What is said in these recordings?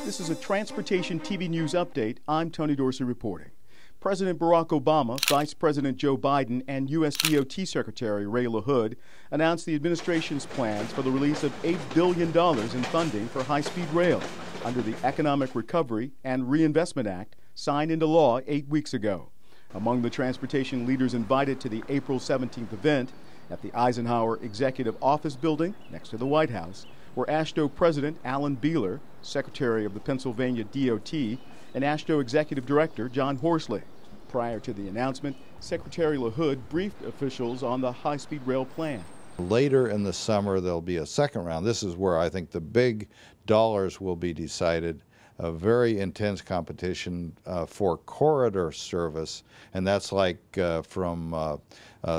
This is a Transportation TV News Update. I'm Tony Dorsey reporting. President Barack Obama, Vice President Joe Biden, and U.S. DOT Secretary Ray Lahood announced the administration's plans for the release of $8 billion in funding for high-speed rail under the Economic Recovery and Reinvestment Act signed into law 8 weeks ago. Among the transportation leaders invited to the April 17th event at the Eisenhower Executive Office Building next to the White House were AASHTO President Alan Biehler, Secretary of the Pennsylvania DOT, and AASHTO Executive Director John Horsley. Prior to the announcement, Secretary Lahood briefed officials on the high-speed rail plan. Later in the summer, there'll be a second round. This is where I think the big dollars will be decided. A very intense competition for corridor service, and that's like from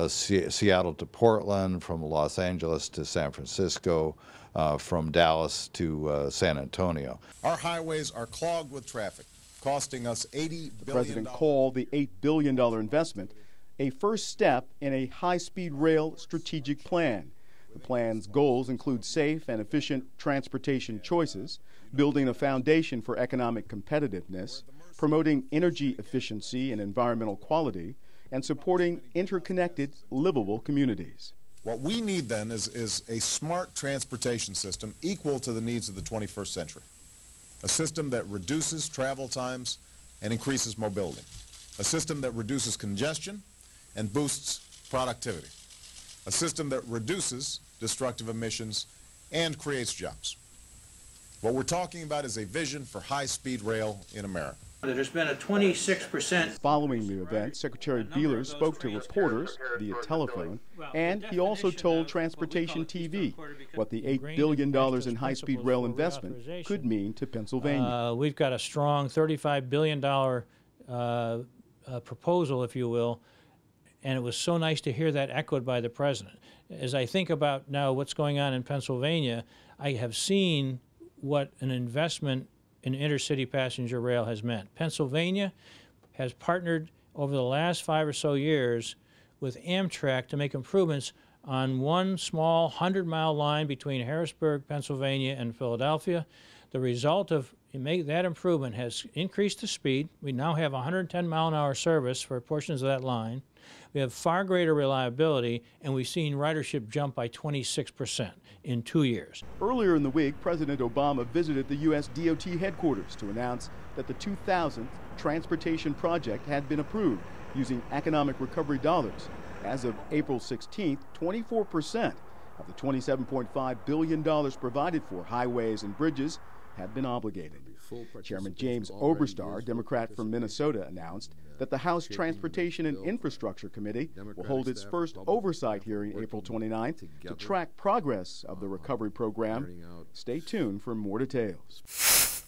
Seattle to Portland, from Los Angeles to San Francisco, from Dallas to San Antonio. Our highways are clogged with traffic, costing us $80 billion. The president called the $8 billion investment a first step in a high-speed rail strategic plan. The plan's goals include safe and efficient transportation choices, building a foundation for economic competitiveness, promoting energy efficiency and environmental quality, and supporting interconnected, livable communities. What we need then is a smart transportation system equal to the needs of the 21st century. A system that reduces travel times and increases mobility. A system that reduces congestion and boosts productivity. A system that reduces destructive emissions and creates jobs. What we're talking about is a vision for high-speed rail in America. There's been a 26%. Following the event, Secretary Biehler spoke to reporters via telephone, and he also told Transportation TV what the $8 billion in high-speed rail investment could mean to Pennsylvania. We've got a strong $35 billion proposal, if you will, and it was so nice to hear that echoed by the president. As I think about now what's going on in Pennsylvania, I have seen what an investment in intercity passenger rail has meant. Pennsylvania has partnered over the last 5 or so years with Amtrak to make improvements on one small 100-mile line between Harrisburg, Pennsylvania, and Philadelphia. The result of that improvement has increased the speed. We now have 110-mile-an-hour service for portions of that line. We have far greater reliability, and we've seen ridership jump by 26% in 2 years. Earlier in the week, President Obama visited the U.S. DOT headquarters to announce that the 2000th transportation project had been approved using economic recovery dollars. As of April 16th, 24% of the $27.5 billion provided for highways and bridges had been obligated. Chairman James Oberstar, Democrat from Minnesota, announced that the House Transportation and Infrastructure Committee will hold its first oversight hearing April 29th to track progress of the recovery program. Stay tuned for more details.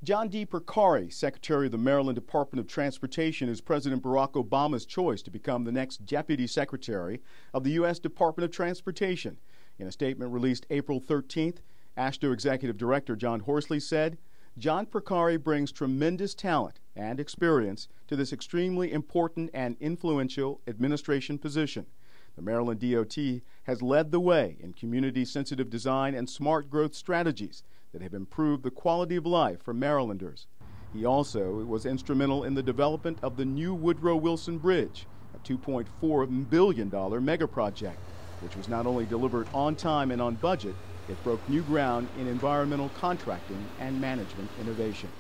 John D. Porcari, Secretary of the Maryland Department of Transportation, is President Barack Obama's choice to become the next Deputy Secretary of the U.S. Department of Transportation. In a statement released April 13th, AASHTO Executive Director John Horsley said, "John Porcari brings tremendous talent and experience to this extremely important and influential administration position. The Maryland DOT has led the way in community-sensitive design and smart growth strategies that have improved the quality of life for Marylanders. He also was instrumental in the development of the new Woodrow Wilson Bridge, a $2.4 billion mega project, which was not only delivered on time and on budget, it broke new ground in environmental contracting and management innovation."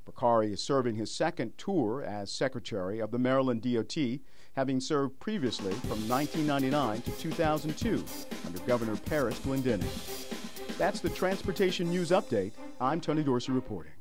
Porcari is serving his second tour as Secretary of the Maryland DOT, having served previously from 1999 to 2002 under Governor Paris Glendening. That's the Transportation News Update. I'm Tony Dorsey reporting.